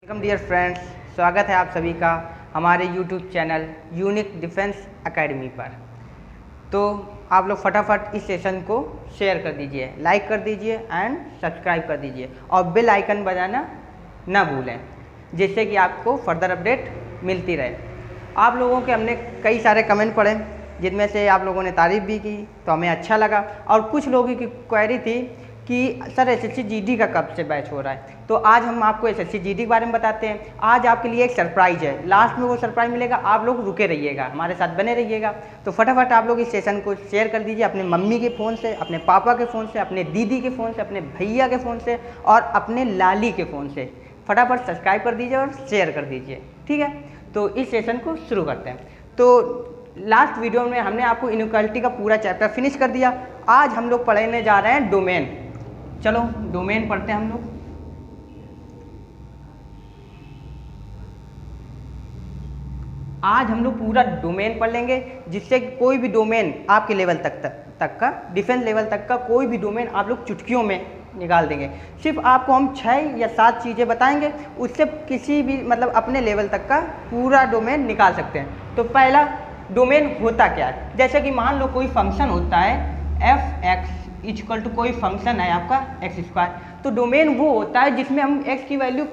Welcome dear friends, स्वागत है आप सभी का हमारे YouTube channel unique defence academy पर। तो आप लोग फटाफट इस सेशन को शेयर कर दीजिए, लाइक कर दीजिए एंड सब्सक्राइब कर दीजिए और बेल आइकन बजाना ना भूलें, जिससे कि आपको फर्दर अपडेट मिलती रहे। आप लोगों के हमने कई सारे कमेंट पढ़े, जिनमें से आप लोगों ने तारीफ़ भी की तो हमें अच्छा लगा, और कुछ लोगों की क्वेरी थी कि सर एसएससी जीडी का कब से बैच हो रहा है। तो आज हम आपको एसएससी जीडी के बारे में बताते हैं। आज आपके लिए एक सरप्राइज़ है, लास्ट में वो सरप्राइज़ मिलेगा, आप लोग रुके रहिएगा, हमारे साथ बने रहिएगा। तो फटाफट आप लोग इस सेशन को शेयर कर दीजिए अपने मम्मी के फ़ोन से, अपने पापा के फ़ोन से, अपने दीदी के फ़ोन से, अपने भैया के फ़ोन से और अपने लाली के फ़ोन से। फटाफट सब्सक्राइब कर दीजिए और शेयर कर दीजिए, ठीक है। तो इस सेशन को शुरू करते हैं। तो लास्ट वीडियो में हमने आपको इनइक्वालिटी का पूरा चैप्टर फिनिश कर दिया। आज हम लोग पढ़ने जा रहे हैं डोमेन। चलो डोमेन पढ़ते हैं हम लोग। आज हम लोग पूरा डोमेन पढ़ लेंगे, जिससे कोई भी डोमेन आपके लेवल तक का डिफेंस लेवल तक का कोई भी डोमेन आप लोग चुटकियों में निकाल देंगे। सिर्फ आपको हम 6 या 7 चीज़ें बताएंगे, उससे किसी भी मतलब अपने लेवल तक का पूरा डोमेन निकाल सकते हैं। तो पहला डोमेन होता क्या है, जैसे कि मान लो कोई फंक्शन होता है एफ एक्स इक्वल टू कोई फंक्शन है आपका एक्स स्क्वायर। तो डोमेन वो होता है जिसमें हम एक्स की वैल्यू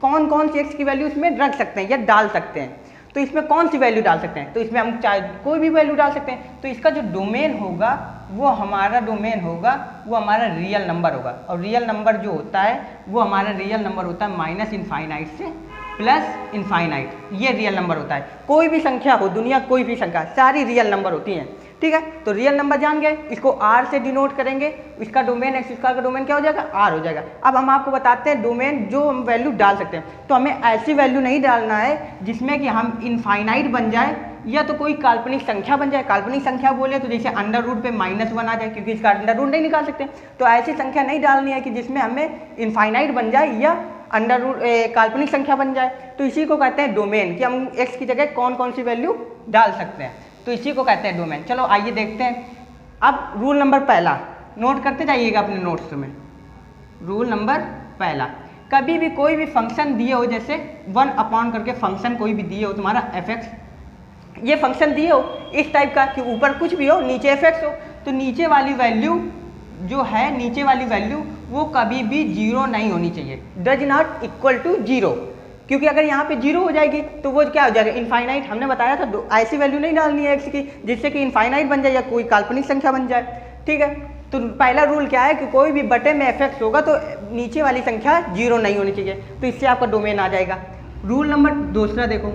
कौन सी एक्स की वैल्यू इसमें रख सकते हैं या डाल सकते हैं। तो इसमें कौन सी वैल्यू डाल सकते हैं, तो इसमें हम चाहे कोई भी वैल्यू डाल सकते हैं। तो इसका जो डोमेन होगा वो हमारा डोमेन होगा, वो हमारा रियल नंबर होगा। और रियल नंबर जो होता है वो हमारा रियल नंबर होता है माइनस इनफाइनाइट से प्लस इनफाइनाइट, ये रियल नंबर होता है। कोई भी संख्या हो, दुनिया कोई भी संख्या, सारी रियल नंबर होती हैं, ठीक है। तो रियल नंबर जान गए, इसको आर से डिनोट करेंगे, इसका डोमेन एक्स स्क्वायर का डोमेन क्या हो जाएगा, आर हो जाएगा। अब हम आपको बताते हैं डोमेन जो हम वैल्यू डाल सकते हैं। तो हमें ऐसी वैल्यू नहीं डालना है जिसमें कि हम इनफाइनाइट बन जाए या तो कोई काल्पनिक संख्या बन जाए। काल्पनिक संख्या बोले तो जैसे अंडर रूट पे -1 आ जाए, क्योंकि इसका अंडर रूट नहीं निकाल सकते। तो ऐसी संख्या नहीं डालनी है कि जिसमें हमें इनफाइनाइट बन जाए या अंडर रूट काल्पनिक संख्या बन जाए। तो इसी को कहते हैं डोमेन, कि हम एक्स की जगह कौन सी वैल्यू डाल सकते हैं। तो इसी को कहते हैं डोमेन। चलो आइए देखते हैं। अब रूल नंबर पहला नोट करते जाइएगा अपने नोट्स में। रूल नंबर पहला, कभी भी कोई भी फंक्शन दिए हो, जैसे 1 अपॉन करके फंक्शन कोई भी दिए हो, तुम्हारा एफ एक्स, ये फंक्शन दिए हो इस टाइप का कि ऊपर कुछ भी हो, नीचे एफ एक्स हो, तो नीचे वाली वैल्यू जो है, नीचे वाली वैल्यू वो कभी भी 0 नहीं होनी चाहिए, डज नॉट इक्वल टू 0। क्योंकि अगर यहाँ पे 0 हो जाएगी तो वो क्या हो जाएगा, इनफाइनाइट। हमने बताया था ऐसी वैल्यू नहीं डालनी है एक्स की जिससे कि इनफाइनाइट बन जाए या कोई काल्पनिक संख्या बन जाए, ठीक है। तो पहला रूल क्या है कि कोई भी बटे में एफ एक्स होगा तो नीचे वाली संख्या 0 नहीं होनी चाहिए, तो इससे आपका डोमेन आ जाएगा। रूल नंबर दूसरा देखो,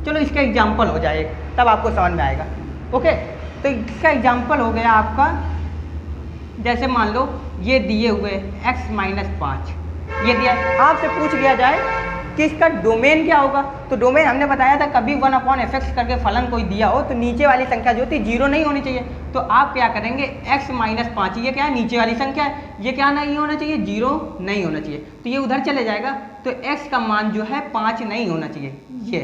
चलो इसका एग्जाम्पल हो जाए तब आपको समझ में आएगा, ओके। तो इसका एग्जाम्पल हो गया आपका, जैसे मान लो ये दिए हुए x - 5 ये दिया, आपसे पूछ लिया जाए कि इसका डोमेन क्या होगा। तो डोमेन हमने बताया था कभी 1 अपॉन एफ एक्स करके फलन कोई दिया हो तो नीचे वाली संख्या जो होती है 0 नहीं होनी चाहिए। तो आप क्या करेंगे, x - 5 ये क्या है, नीचे वाली संख्या है, ये क्या नहीं होना चाहिए, 0 नहीं होना चाहिए, तो ये उधर चले जाएगा। तो x का मान जो है 5 नहीं होना चाहिए, ये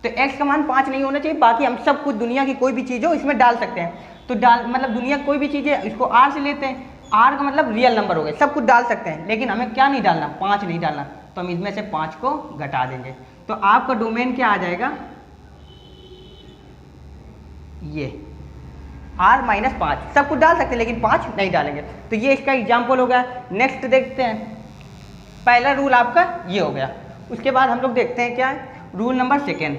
तो x का मान 5 नहीं होना चाहिए। बाकी हम सब कुछ दुनिया की कोई भी चीज़ हो इसमें डाल सकते हैं। तो डाल मतलब दुनिया कोई भी चीज़ है, इसको r से लेते हैं, r का मतलब रियल नंबर हो गए, सब कुछ डाल सकते हैं, लेकिन हमें क्या नहीं डालना, 5 नहीं डालना। तो हम इसमें से 5 को घटा देंगे, तो आपका डोमेन क्या आ जाएगा, ये r - 5। सब कुछ डाल सकते हैं लेकिन 5 नहीं डालेंगे। तो ये इसका एग्जाम्पल हो गया। नेक्स्ट देखते हैं, पहला रूल आपका ये हो गया। उसके बाद हम लोग देखते हैं क्या है, rule number second.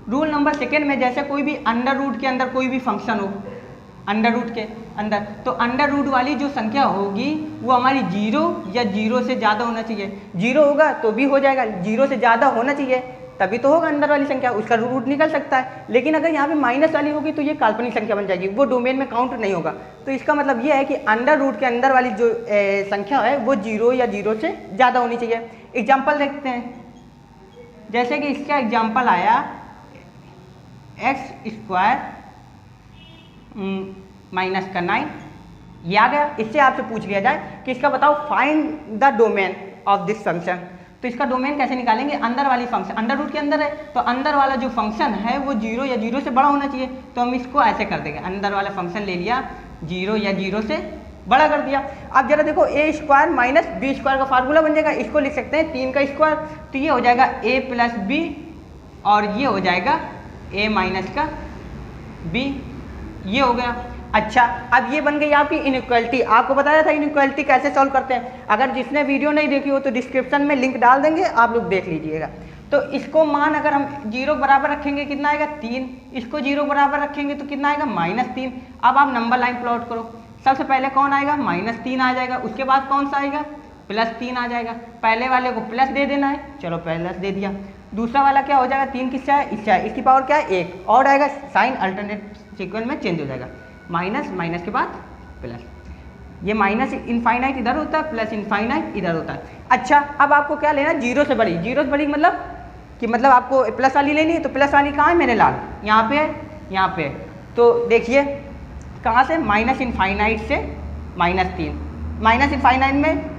Rule number second में जैसे कोई भी अंडर रूट के अंदर कोई भी फंक्शन हो, अंडर रूट के अंदर, तो अंडर रूट वाली जो संख्या होगी वो हमारी 0 या 0 से ज़्यादा होना चाहिए। 0 होगा तो भी हो जाएगा, 0 से ज़्यादा होना चाहिए तभी तो होगा अंदर वाली संख्या, उसका रूट निकल सकता है। लेकिन अगर यहाँ पे माइनस वाली होगी तो ये काल्पनिक संख्या बन जाएगी, वो डोमेन में काउंट नहीं होगा। तो इसका मतलब ये है कि अंडर रूट के अंदर वाली जो संख्या है वो 0 या 0 से ज़्यादा होनी चाहिए। एग्जाम्पल देखते हैं, जैसे कि इसका एग्जाम्पल आया x² -9, ये आ गया। इससे आपसे पूछ लिया जाए कि इसका बताओ find the domain of this function. तो इसका डोमेन कैसे निकालेंगे, अंदर वाली फंक्शन, अंडर रूट के अंदर है तो अंदर वाला जो फंक्शन है वो 0 या 0 से बड़ा होना चाहिए। तो हम इसको ऐसे कर देंगे, अंदर वाला फंक्शन ले लिया 0 या 0 से बड़ा कर दिया। अब जरा देखो ए स्क्वायर माइनस बी स्क्वायर का फार्मूला बन जाएगा, इसको लिख सकते हैं 3 का स्क्वायर, तो ये हो जाएगा ए प्लस बी और ये हो जाएगा ए माइनस का बी, ये हो गया। अच्छा, अब ये बन गई आपकी इनइक्वालिटी। आपको बताया था इनइक्वालिटी कैसे सॉल्व करते हैं, अगर जिसने वीडियो नहीं देखी हो तो डिस्क्रिप्शन में लिंक डाल देंगे, आप लोग देख लीजिएगा। तो इसको मान अगर हम 0 बराबर रखेंगे कितना आएगा 3, इसको 0 बराबर रखेंगे तो कितना आएगा -3। अब आप नंबर लाइन प्लॉट करो, सबसे पहले कौन आएगा -3 आ जाएगा, उसके बाद कौन सा आएगा +3 आ जाएगा। पहले वाले को प्लस दे देना है, चलो प्लस दे दिया। दूसरा वाला क्या हो जाएगा 3 किसका है, इसका है, इसकी पावर क्या है 1 और आएगा, साइन अल्टरनेट सीक्वेंस में चेंज हो जाएगा, माइनस माइनस के बाद प्लस, ये माइनस इनफाइनाइट इधर होता है, प्लस इनफाइनाइट इधर होता है। अच्छा, अब आपको क्या लेना है 0 से बड़ी, 0 से बड़ी मतलब कि मतलब आपको प्लस वाली लेनी है, तो प्लस वाली कहाँ है मेरे लाल, यहाँ पे है, यहाँ पे है। तो देखिए कहाँ से, माइनस इनफाइनाइट से -3, माइनस इनफाइनाइट में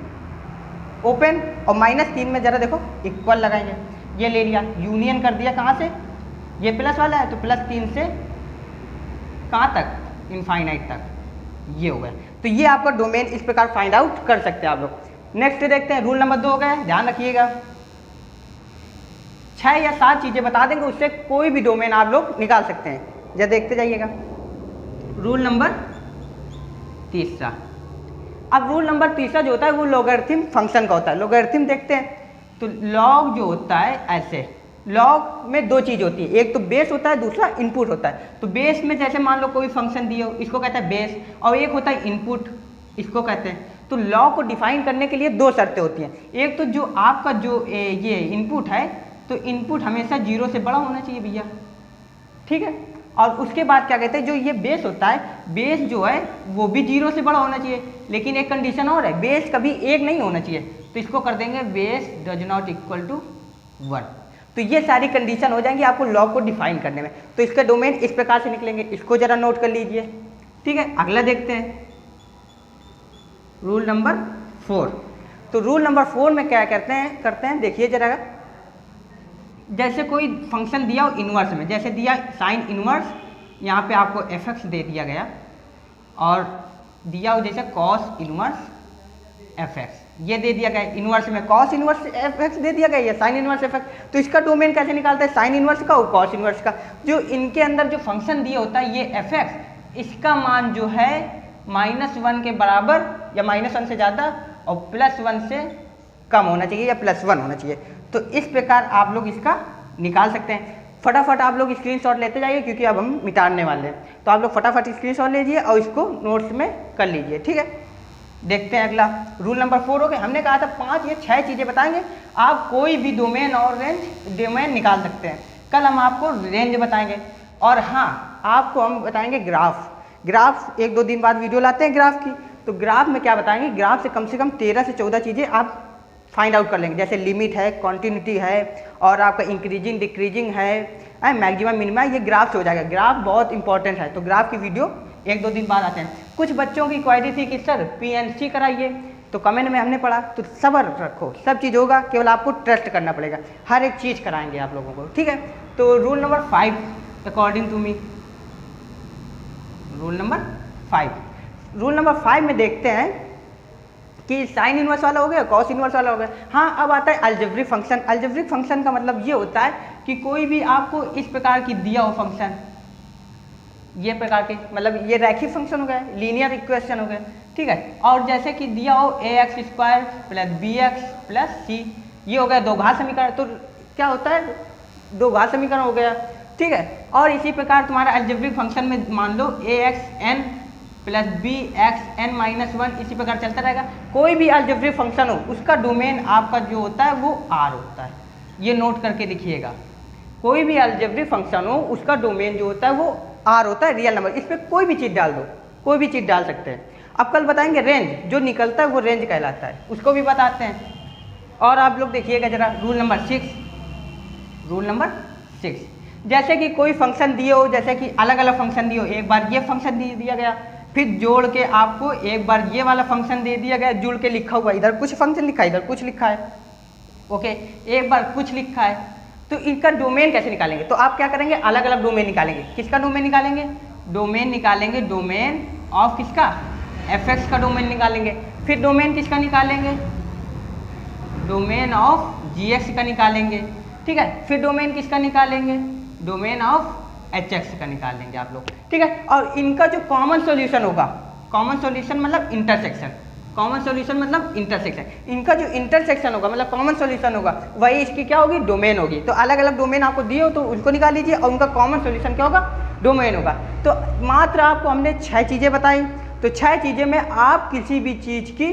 ओपन और -3 में जरा देखो इक्वल लगाएंगे, ये ले लिया, यूनियन कर दिया, कहाँ से, ये प्लस वाला है तो +3 से कहाँ तक, इनफाइनाइट तक, ये हो गया। तो ये आपका डोमेन इस प्रकार फाइंड आउट कर सकते हैं आप लोग। नेक्स्ट देखते हैं, रूल नंबर 2 हो गया, ध्यान रखिएगा 6 या 7 चीज़ें बता देंगे, उससे कोई भी डोमेन आप लोग निकाल सकते हैं, जरा देखते जाइएगा। रूल नंबर 3, अब रूल नंबर 3 जो होता है वो लॉगरिथम फंक्शन का होता है। लॉगरिथम देखते हैं, तो लॉग जो होता है ऐसे, लॉग में 2 चीज़ होती है, एक तो बेस होता है, दूसरा इनपुट होता है। तो बेस में जैसे मान लो कोई फंक्शन दिया हो, इसको कहते हैं बेस, और एक होता है इनपुट, इसको कहते हैं। तो लॉग को डिफाइन करने के लिए 2 शर्तें होती हैं, एक तो जो आपका जो ये इनपुट है, तो इनपुट हमेशा 0 से बड़ा होना चाहिए भैया, ठीक है। और उसके बाद क्या कहते हैं, जो ये बेस होता है, बेस जो है वो भी 0 से बड़ा होना चाहिए, लेकिन एक कंडीशन और है, बेस कभी 1 नहीं होना चाहिए, तो इसको कर देंगे base does not equal to 1। तो ये सारी कंडीशन हो जाएंगी आपको लॉग को डिफाइन करने में। तो इसका डोमेन इस प्रकार से निकलेंगे, इसको जरा नोट कर लीजिए, ठीक है। अगला देखते हैं रूल नंबर 4। तो रूल नंबर 4 में क्या करते हैं देखिए जरा, जैसे कोई फंक्शन दिया हो इनवर्स में, जैसे दिया साइन इनवर्स, यहाँ पे आपको fx दे दिया गया, और दिया हो जैसे कॉस इनवर्स fx, ये दे दिया गया इनवर्स में, कॉस इनवर्स fx दे दिया गया, या साइन इनवर्स fx। तो इसका डोमेन कैसे निकालता है, साइन इनवर्स का और कॉस इनवर्स का। जो इनके अंदर जो फंक्शन दिया होता है ये fx, इसका मान जो है -1 के बराबर या -1 से ज़्यादा और +1 से कम होना चाहिए या +1 होना चाहिए। तो इस प्रकार आप लोग इसका निकाल सकते हैं। फटाफट आप लोग स्क्रीनशॉट लेते जाइए, क्योंकि अब हम मिटाने वाले हैं, तो आप लोग फटाफट स्क्रीनशॉट लीजिए और इसको नोट्स में कर लीजिए, ठीक है। देखते हैं अगला, रूल नंबर 4 हो गया। हमने कहा था 5 या 6 चीज़ें बताएंगे, आप कोई भी डोमेन और डोमेन निकाल सकते हैं। कल हम आपको रेंज बताएंगे, और हाँ आपको हम बताएंगे ग्राफ 1-2 दिन बाद वीडियो लाते हैं ग्राफ की। तो ग्राफ में क्या बताएंगे, ग्राफ से कम 13 से 14 चीज़ें आप फाइंड आउट कर लेंगे, जैसे लिमिट है, कॉन्टिन्यूटी है, और आपका इंक्रीजिंग डिक्रीजिंग है, मैक्सिमम मिनिमा, ये ग्राफ से हो जाएगा। ग्राफ बहुत इंपॉर्टेंट है, तो ग्राफ की वीडियो 1-2 दिन बाद आते हैं। कुछ बच्चों की क्वायरी थी कि सर PNC कराइए, तो कमेंट में हमने पढ़ा, तो सब्र रखो, सब चीज़ होगा, केवल आपको ट्रस्ट करना पड़ेगा, हर एक चीज़ कराएंगे आप लोगों को, ठीक है। तो rule number 5 according to me, rule number 5 में देखते हैं कि साइन इनवर्स वाला हो गया, कॉस इनवर्स वाला हो गया। हाँ, अब आता है अलजेब्रिक फंक्शन। अलजेब्रिक फंक्शन का मतलब ये होता है कि कोई भी आपको इस प्रकार की दिया हो फंक्शन, ये प्रकार के, मतलब ये रैखिक फंक्शन हो गया, लीनियर इक्वेशन हो गया, ठीक है। और जैसे कि दिया हो ax² + bx + c, ये हो गया 2 घात समीकरण। तो क्या होता है, 2 घात समीकरण हो गया, ठीक है। और इसी प्रकार तुम्हारा अलजेब्रिक फंक्शन में मान लो axn + bxn - 1, इसी प्रकार चलता रहेगा। कोई भी अलजेब्रिक फंक्शन हो, उसका डोमेन आपका जो होता है वो R होता है, ये नोट करके लिखिएगा। कोई भी अलजेब्रिक फंक्शन हो, उसका डोमेन जो होता है वो R होता है, रियल नंबर। इस पर कोई भी चीज़ डाल दो, कोई भी चीज़ डाल सकते हैं। अब कल बताएंगे रेंज, जो निकलता है वो रेंज कहलाता है, उसको भी बताते हैं। और आप लोग देखिएगा जरा रूल नंबर 6, जैसे कि कोई फंक्शन दिए हो, जैसे कि अलग अलग फंक्शन दिए हो, एक बार ये फंक्शन दिया गया, फिर जोड़ के आपको एक बार ये वाला फंक्शन दे दिया गया, जुड़ के लिखा हुआ, इधर कुछ फंक्शन लिखा है, इधर कुछ लिखा है, ओके, एक बार कुछ लिखा है। तो इनका डोमेन कैसे निकालेंगे, तो आप क्या करेंगे, अलग अलग डोमेन निकालेंगे। किसका डोमेन निकालेंगे, डोमेन निकालेंगे, डोमेन ऑफ किसका, fx का डोमेन निकालेंगे। फिर डोमेन किसका निकालेंगे, डोमेन ऑफ gx का निकालेंगे, ठीक है। फिर डोमेन किसका निकालेंगे, डोमेन ऑफ hx का निकालेंगे आप लोग, ठीक है। और इनका जो कॉमन सॉल्यूशन होगा, कॉमन सॉल्यूशन मतलब इंटरसेक्शन, कॉमन सॉल्यूशन मतलब इंटरसेक्शन, इनका जो इंटरसेक्शन होगा मतलब कॉमन सॉल्यूशन होगा वही इसकी क्या होगी, डोमेन होगी। तो अलग अलग डोमेन आपको दिए हो तो उनको निकाल लीजिए और उनका कॉमन सॉल्यूशन क्या होगा, डोमेन होगा। तो मात्र आपको हमने 6 चीज़ें बताई, तो 6 चीज़ें में आप किसी भी चीज़ की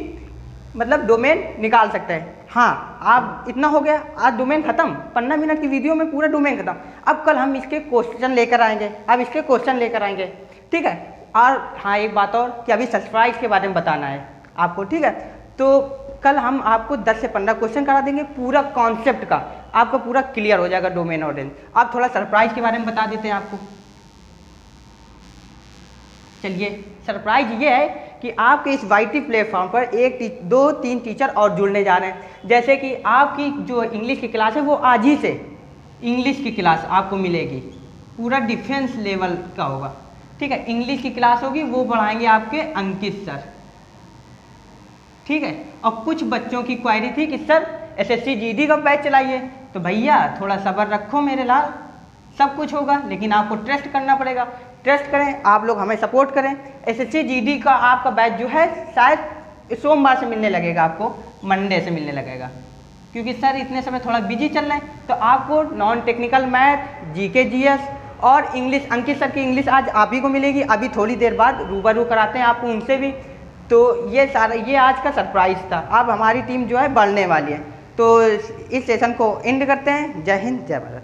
मतलब डोमेन निकाल सकते हैं। हाँ, आप इतना हो गया, आज डोमेन खत्म, 15 मिनट की वीडियो में पूरा डोमेन खत्म। अब कल हम इसके क्वेश्चन लेकर आएंगे, अब इसके क्वेश्चन लेकर आएंगे, ठीक है। और हाँ, एक बात और कि अभी सरप्राइज के बारे में बताना है आपको, ठीक है। तो कल हम आपको 10 से 15 क्वेश्चन करा देंगे, पूरा कॉन्सेप्ट का आपको पूरा क्लियर हो जाएगा डोमेन और रेंज। आप थोड़ा सरप्राइज के बारे में बता देते हैं आपको। चलिए, सरप्राइज ये है कि आपके इस वाईटी प्लेटफॉर्म पर 2-3 टीचर और जुड़ने जा रहे हैं। जैसे कि आपकी जो इंग्लिश की क्लास है वो आज ही से इंग्लिश की क्लास आपको मिलेगी, पूरा डिफेंस लेवल का होगा, ठीक है। इंग्लिश की क्लास होगी, वो पढ़ाएंगे आपके अंकित सर, ठीक है। और कुछ बच्चों की क्वायरी थी कि सर एसएससी जीडी का बैच चलाइए, तो भैया थोड़ा सब्र रखो मेरे लाल, सब कुछ होगा लेकिन आपको ट्रस्ट करना पड़ेगा। ट्रस्ट करें, आप लोग हमें सपोर्ट करें। एसएससी जीडी का आपका बैच जो है शायद सोमवार से मिलने लगेगा, आपको मंडे से मिलने लगेगा, क्योंकि सर इतने समय थोड़ा बिजी चल रहे हैं। तो आपको non technical math, GK GS और इंग्लिश, अंकित सर की इंग्लिश आज आप ही को मिलेगी। अभी थोड़ी देर बाद रूबरू कराते हैं आपको उनसे भी। तो ये सारा, ये आज का सरप्राइज था। अब हमारी टीम जो है बढ़ने वाली है। तो इस सेशन को एंड करते हैं। जय हिंद, जय भारत।